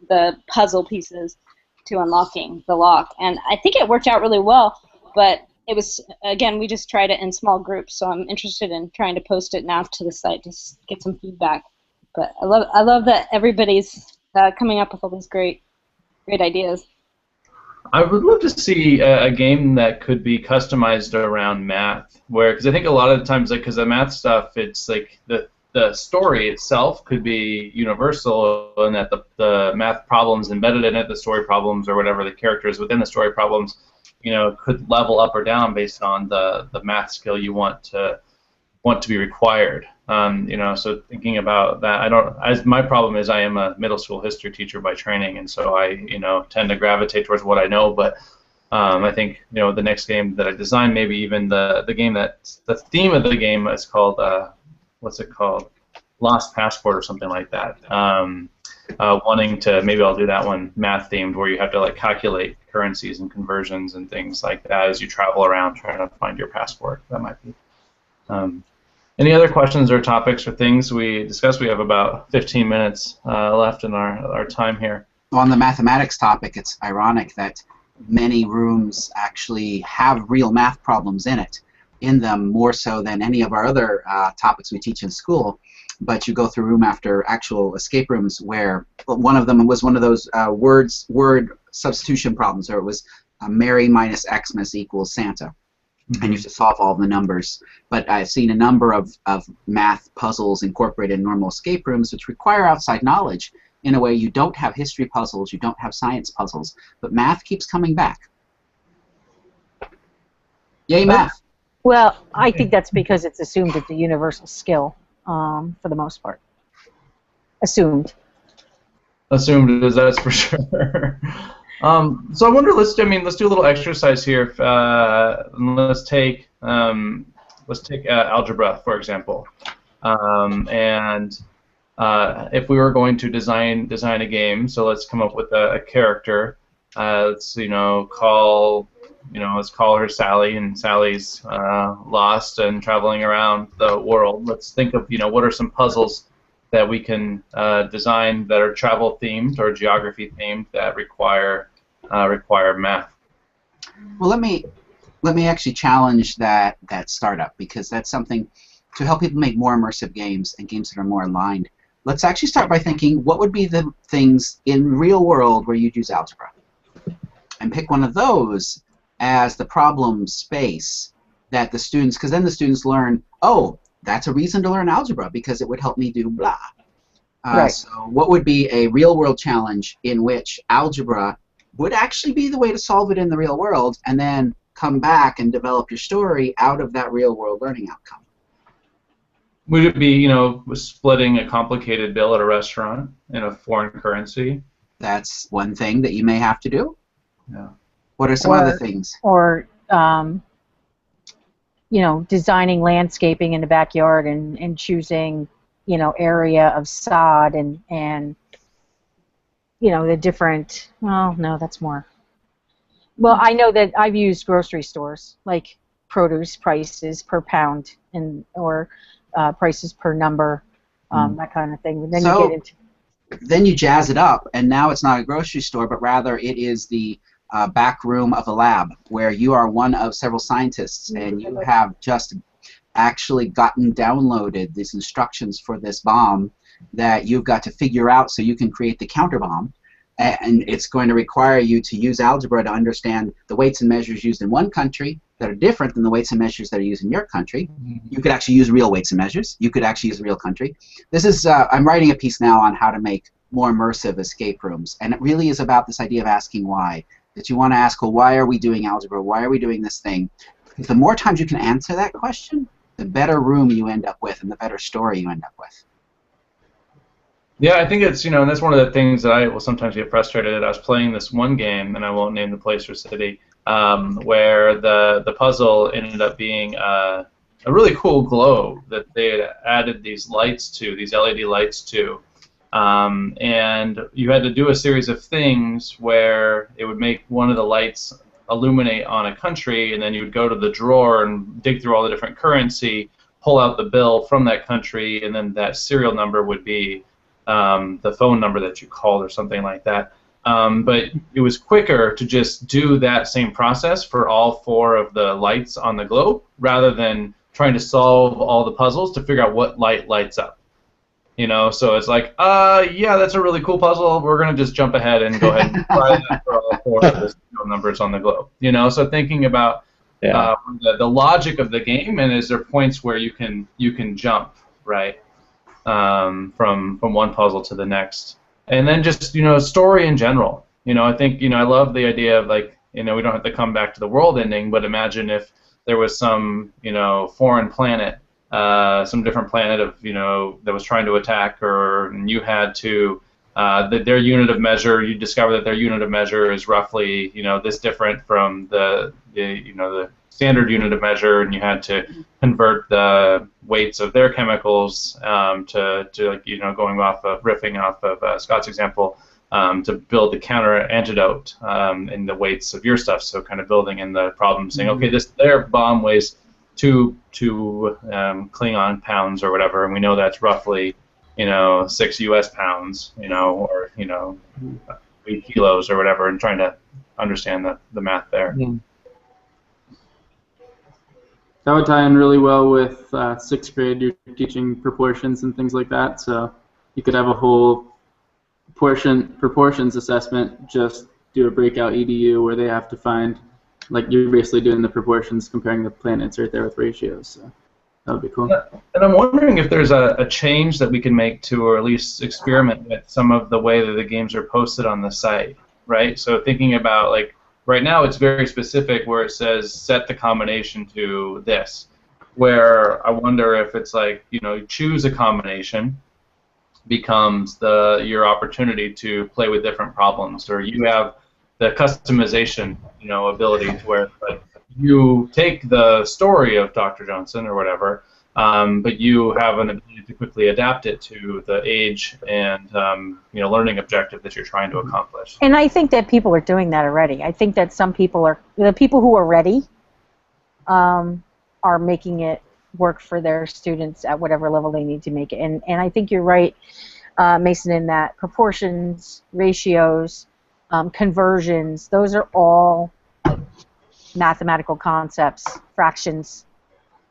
[SPEAKER 2] the puzzle pieces to unlocking the lock. And I think it worked out really well, but it was, again, we just tried it in small groups, so I'm interested in trying to post it now to the site to get some feedback. But I love that everybody's coming up with all these great ideas.
[SPEAKER 1] I would love to see a game that could be customized around math, because I think a lot of the times, like, because the math stuff, it's like the story itself could be universal, and that the math problems embedded in it, the story problems or whatever the characters within the story problems, you know, could level up or down based on the math skill you want to want to be required. So thinking about that, my problem is I am a middle school history teacher by training, and so I, tend to gravitate towards what I know. But I think, the next game that I design, maybe even the game the theme of the game is called, what's it called? Lost Passport or something like that. Wanting to, maybe I'll do that one math themed, where you have to calculate currencies and conversions and things like that as you travel around trying to find your passport. That might be. Any other questions or topics or things we discussed? We have about 15 minutes left in our time here.
[SPEAKER 5] On the mathematics topic, it's ironic that many rooms actually have real math problems in them, more so than any of our other topics we teach in school. But you go through room after actual escape rooms where one of them was one of those word substitution problems, or it was Mary minus Xmas equals Santa. And you have to solve all the numbers. But I've seen a number of math puzzles incorporated in normal escape rooms which require outside knowledge. In a way, you don't have history puzzles, you don't have science puzzles, but math keeps coming back. Yay, math!
[SPEAKER 4] Well, I think that's because it's assumed it's a universal skill, for the most part. Assumed.
[SPEAKER 1] Assumed, that's for sure. So I wonder, let's do a little exercise here. Let's take algebra, for example, and if we were going to design a game, so let's come up with a character. Let's call her Sally, and Sally's lost and traveling around the world. Let's think of what are some puzzles that we can design that are travel themed or geography themed that require math.
[SPEAKER 5] Well, let me actually challenge that startup, because that's something to help people make more immersive games and games that are more aligned. Let's actually start by thinking, what would be the things in real world where you'd use algebra? And pick one of those as the problem space that the students, because then the students learn, oh, that's a reason to learn algebra, because it would help me do blah.
[SPEAKER 4] Right.
[SPEAKER 5] So what would be a real-world challenge in which algebra would actually be the way to solve it in the real world, and then come back and develop your story out of that real-world learning outcome?
[SPEAKER 1] Would it be, splitting a complicated bill at a restaurant in a foreign currency?
[SPEAKER 5] That's one thing that you may have to do.
[SPEAKER 1] Yeah.
[SPEAKER 5] What are some other things?
[SPEAKER 4] Or designing landscaping in the backyard and choosing, area of sod and the different. Well, no, that's more. Well, I know that I've used grocery stores, like produce prices per pound or prices per number, that kind of thing. But then you get into.
[SPEAKER 5] Then you jazz it up, and now it's not a grocery store, but rather it is the back room of a lab where you are one of several scientists, and you have just actually gotten downloaded these instructions for this bomb that you've got to figure out so you can create the counter bomb. And it's going to require you to use algebra to understand the weights and measures used in one country that are different than the weights and measures that are used in your country. You could actually use real weights and measures. You could actually use a real country. This is, I'm writing a piece now on how to make more immersive escape rooms, and it really is about this idea of asking why. That you want to ask, well, why are we doing algebra? Why are we doing this thing? Because the more times you can answer that question, the better room you end up with and the better story you end up with.
[SPEAKER 1] Yeah, I think it's, that's one of the things that I will sometimes get frustrated at. I was playing this one game, and I won't name the place or city, where the puzzle ended up being a really cool globe that they had added these lights to, these LED lights to. And you had to do a series of things where it would make one of the lights illuminate on a country, and then you would go to the drawer and dig through all the different currency, pull out the bill from that country, and then that serial number would be the phone number that you called or something like that. But it was quicker to just do that same process for all 4 of the lights on the globe rather than trying to solve all the puzzles to figure out what light lights up. So it's like, yeah, that's a really cool puzzle. We're going to just jump ahead and go ahead and try that for all 4 of the serial numbers on the globe. So thinking about the logic of the game, and is there points where you can jump, right? From one puzzle to the next, and then just story in general. I think I love the idea of we don't have to come back to the world ending, but imagine if there was some foreign planet some different planet of, that was trying to attack, and you had to, their unit of measure, you discover that their unit of measure is roughly, this different from the standard unit of measure, and you had to convert the weights of their chemicals to like, going off of, riffing off of Scott's example, to build the counter antidote in the weights of your stuff. So kind of building in the problem, saying, okay, their bomb weighs two Klingon pounds or whatever, and we know that's roughly 6 U.S. pounds, or 8 kilos or whatever, and trying to understand the math there.
[SPEAKER 7] That would tie in really well with 6th grade. You're teaching proportions and things like that, so you could have a whole proportions assessment, just do a Breakout EDU where they have to find, like, you're basically doing the proportions, comparing the planets right there with ratios. So that would be cool.
[SPEAKER 1] And I'm wondering if there's a change that we can make to, or at least experiment with, some of the way that the games are posted on the site, right? So thinking about, like, right now it's very specific where it says set the combination to this, where I wonder if it's like, choose a combination becomes your opportunity to play with different problems, or you have the customization, ability to where, like, you take the story of Dr. Johnson or whatever, but you have an ability to quickly adapt it to the age and learning objective that you're trying to accomplish.
[SPEAKER 4] And I think that people are doing that already. I think that some people are, the people who are ready, are making it work for their students at whatever level they need to make it. And I think you're right, Mason, in that proportions, ratios, conversions, those are all mathematical concepts, fractions,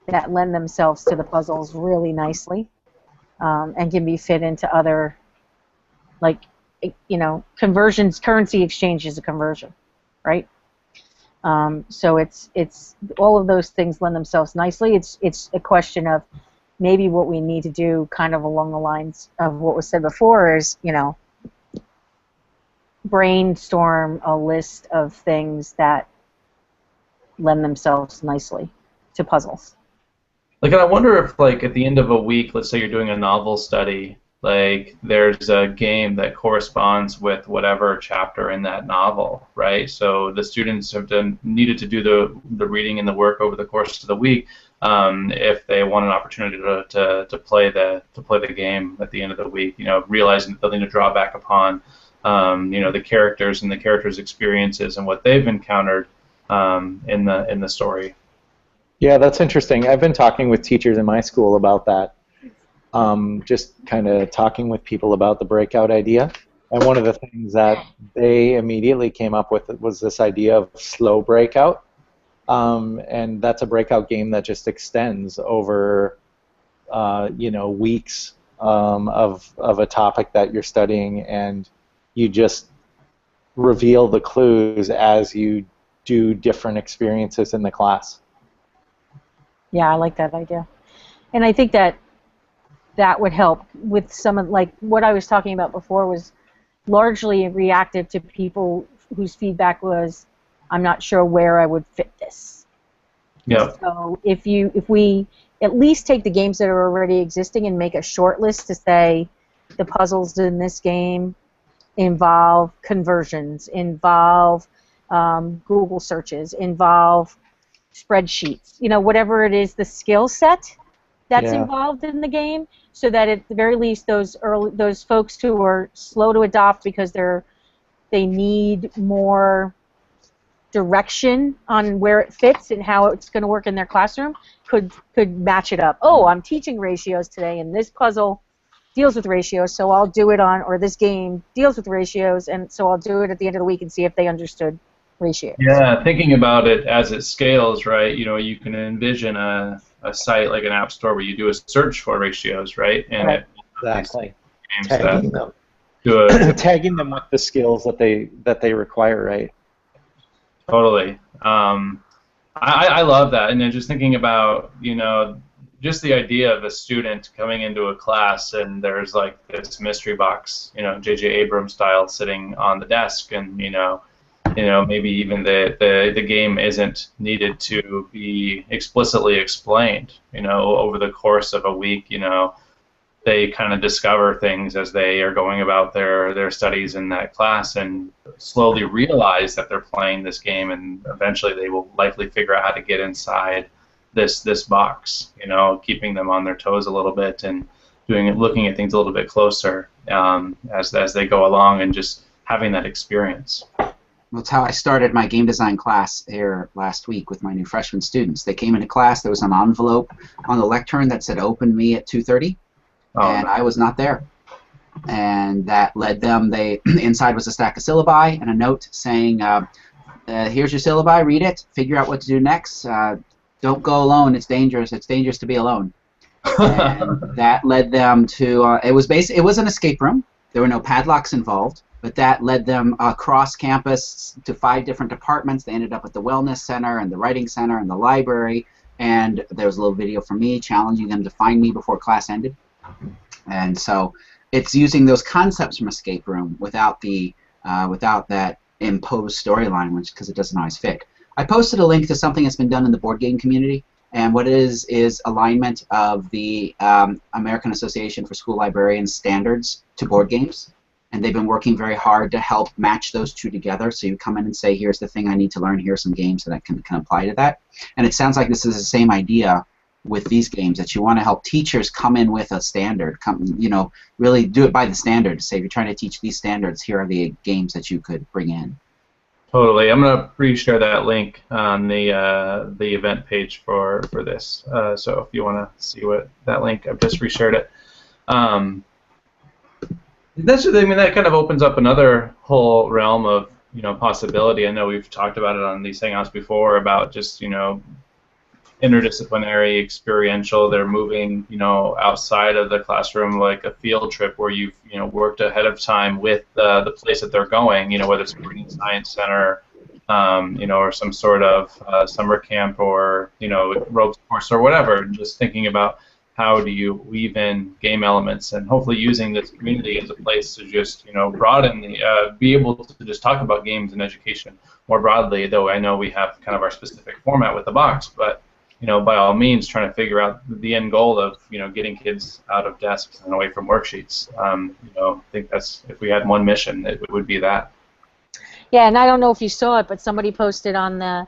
[SPEAKER 4] that lend themselves to the puzzles really nicely, and can be fit into other, like, conversions. Currency exchange is a conversion, right? So it's all of those things lend themselves nicely. It's a question of maybe what we need to do, kind of along the lines of what was said before, is brainstorm a list of things that lend themselves nicely to puzzles.
[SPEAKER 1] Like, and I wonder if, like, at the end of a week, let's say you're doing a novel study, like, there's a game that corresponds with whatever chapter in that novel, right? So the students have needed to do the reading and the work over the course of the week, if they want an opportunity to play the game at the end of the week, realizing that they'll need to draw back upon the characters and the characters' experiences and what they've encountered in the story.
[SPEAKER 3] Yeah, that's interesting. I've been talking with teachers in my school about that. Just kind of talking with people about the breakout idea. And one of the things that they immediately came up with was this idea of slow breakout. And that's a breakout game that just extends over weeks of a topic that you're studying, and you just reveal the clues as you do different experiences in the class.
[SPEAKER 4] Yeah, I like that idea. And I think that would help with some of, like, what I was talking about before was largely reactive to people whose feedback was, I'm not sure where I would fit this.
[SPEAKER 1] Yeah.
[SPEAKER 4] So if we at least take the games that are already existing and make a short list to say the puzzles in this game involve conversions, involve Google searches, involve spreadsheets, whatever it is, the skill set that's involved in the game, so that at the very least those folks who are slow to adopt because they need more direction on where it fits and how it's going to work in their classroom could match it up. Oh, I'm teaching ratios today, and this puzzle deals with ratios, so I'll do it on, or this game deals with ratios, and so I'll do it at the end of the week and see if they understood ratios.
[SPEAKER 1] Yeah, thinking about it as it scales, right? You can envision a site like an app store where you do a search for ratios, right? And
[SPEAKER 3] right. Exactly.
[SPEAKER 1] Tagging
[SPEAKER 3] them. Tagging them with the skills that they require, right?
[SPEAKER 1] Totally. I love that, and then just thinking about just the idea of a student coming into a class and there's like this mystery box, J.J. Abrams style, sitting on the desk, and maybe even the game isn't needed to be explicitly explained. Over the course of a week, they kind of discover things as they are going about their studies in that class, and slowly realize that they're playing this game, and eventually they will likely figure out how to get inside this box. Keeping them on their toes a little bit and looking at things a little bit closer as they go along, and just having that experience.
[SPEAKER 5] That's how I started my game design class here last week with my new freshman students. They came into class, there was an envelope on the lectern that said open me at 2:30, and I was not there. And that led them, inside was a stack of syllabi and a note saying, here's your syllabi, read it, figure out what to do next. Don't go alone, it's dangerous to be alone. And that led them to, it was an escape room. There were no padlocks involved. But that led them across campus to 5 different departments. They ended up at the Wellness Center and the Writing Center and the library. And there was a little video from me challenging them to find me before class ended. And so it's using those concepts from Escape Room without that imposed storyline, because it doesn't always fit. I posted a link to something that's been done in the board game community. And what it is alignment of the American Association for School Librarians standards to board games. And they've been working very hard to help match those two together. So you come in and say, here's the thing I need to learn, here's some games that I can apply to that. And it sounds like this is the same idea with these games, that you want to help teachers come in with a standard, really do it by the standard. Say, if you're trying to teach these standards, here are the games that you could bring in.
[SPEAKER 1] Totally. I'm going to reshare that link on the event page for this. So if you want to see that link, I've just reshared it. That kind of opens up another whole realm of possibility. I know we've talked about it on these hangouts before about just interdisciplinary, experiential. They're moving outside of the classroom, like a field trip where you've worked ahead of time with the place that they're going. Whether it's a Marine Science Center, or some sort of summer camp, or ropes course or whatever. Just thinking about how do you weave in game elements, and hopefully using this community as a place to just broaden be able to just talk about games and education more broadly. Though I know we have kind of our specific format with the box, but by all means, trying to figure out the end goal of getting kids out of desks and away from worksheets. I think that's, if we had one mission, it would be that.
[SPEAKER 4] Yeah, and I don't know if you saw it, but somebody posted on the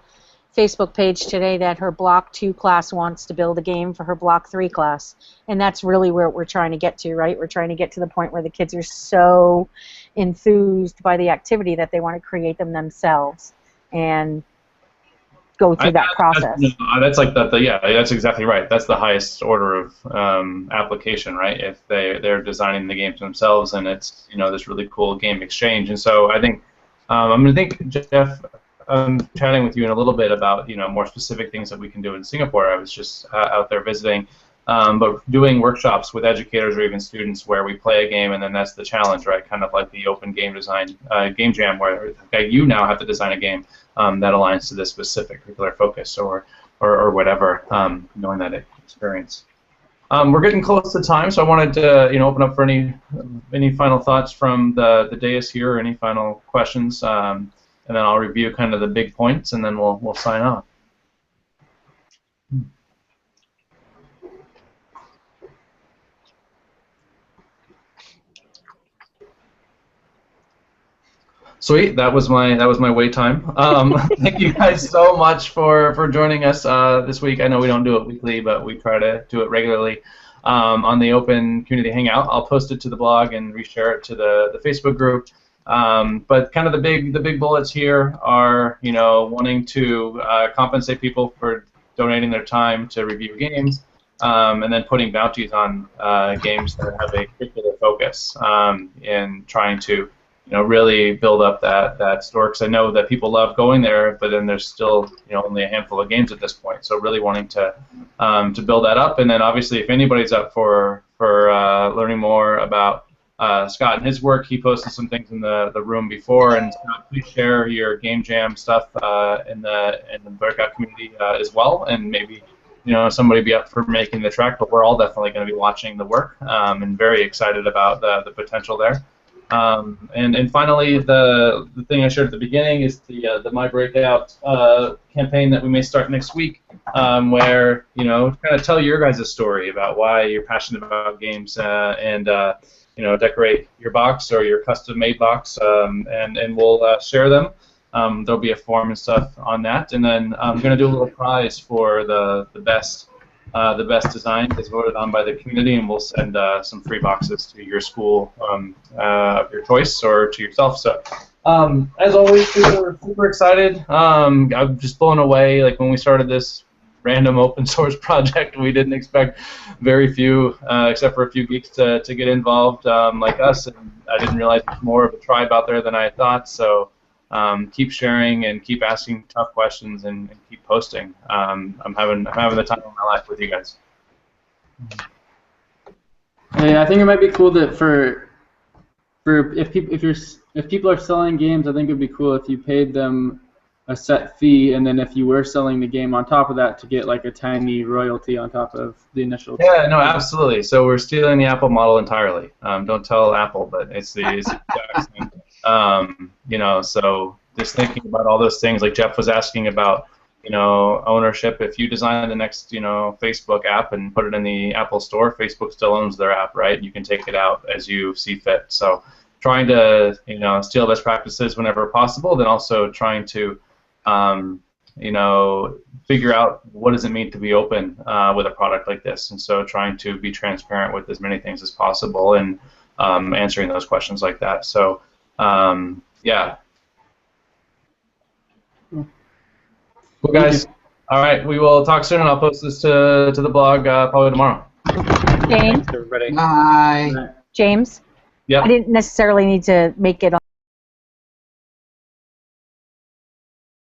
[SPEAKER 4] Facebook page today that her Block 2 class wants to build a game for her Block 3 class. And that's really where we're trying to get to, right? We're trying to get to the point where the kids are so enthused by the activity that they want to create them themselves and go through that process.
[SPEAKER 1] That's like that's exactly right. That's the highest order of application, right? If they're designing the games themselves, and it's this really cool game exchange. And so I think I'm going to think, Jeff, chatting with you in a little bit about more specific things that we can do in Singapore. I was just out there visiting, but doing workshops with educators or even students where we play a game, and then that's the challenge, right? Kind of like the open game design game jam, where you now have to design a game that aligns to this specific curricular focus or whatever, knowing that experience. We're getting close to time, so I wanted to open up for any final thoughts from the dais here, or any final questions. And then I'll review kind of the big points, and then we'll sign off. Sweet, that was my wait time. Thank you guys so much for joining us this week. I know we don't do it weekly, but we try to do it regularly on the Open Community Hangout. I'll post it to the blog and reshare it to the Facebook group. But kind of the big bullets here are wanting to compensate people for donating their time to review games, and then putting bounties on games that have a particular focus, and trying to really build up that store, because I know that people love going there, but then there's still only a handful of games at this point. So really wanting to build that up, and then obviously if anybody's up for learning more about Scott and his work, he posted some things in the room before, and Scott, please share your game jam stuff in the Breakout community as well, and maybe somebody be up for making the track. But we're all definitely going to be watching the work, and very excited about the potential there. And finally, the thing I shared at the beginning is the My Breakout campaign that we may start next week, where kind of tell your guys' story about why you're passionate about games and decorate your box or your custom-made box, and we'll share them. There'll be a form and stuff on that, and then I'm going to do a little prize for the best design is voted on by the community, and we'll send some free boxes to your school of your choice or to yourself. So, as always, we're super excited. I'm just blown away. Like when we started this random open source project, we didn't expect very few, except for a few geeks, to get involved like us. And I didn't realize there's more of a tribe out there than I thought. So. Keep sharing and keep asking tough questions and keep posting. I'm having the time of my life with you guys.
[SPEAKER 7] Hey, I think it might be cool that if people are selling games, I think it'd be cool if you paid them a set fee, and then if you were selling the game on top of that, to get like a tiny royalty on top of the initial.
[SPEAKER 1] Yeah, no, absolutely. So we're stealing the Apple model entirely. Don't tell Apple, but it's the exact same. So just thinking about all those things, like Jeff was asking about, ownership. If you design the next, Facebook app and put it in the Apple Store, Facebook still owns their app, right? You can take it out as you see fit. So trying to, steal best practices whenever possible, then also trying to, figure out what does it mean to be open with a product like this. And so trying to be transparent with as many things as possible and answering those questions like that. So. Yeah. Cool, guys. All right, we will talk soon, and I'll post this to the blog probably tomorrow.
[SPEAKER 4] James?
[SPEAKER 3] Thanks, everybody.
[SPEAKER 5] Bye.
[SPEAKER 4] James?
[SPEAKER 1] Yeah.
[SPEAKER 4] I didn't necessarily need to make it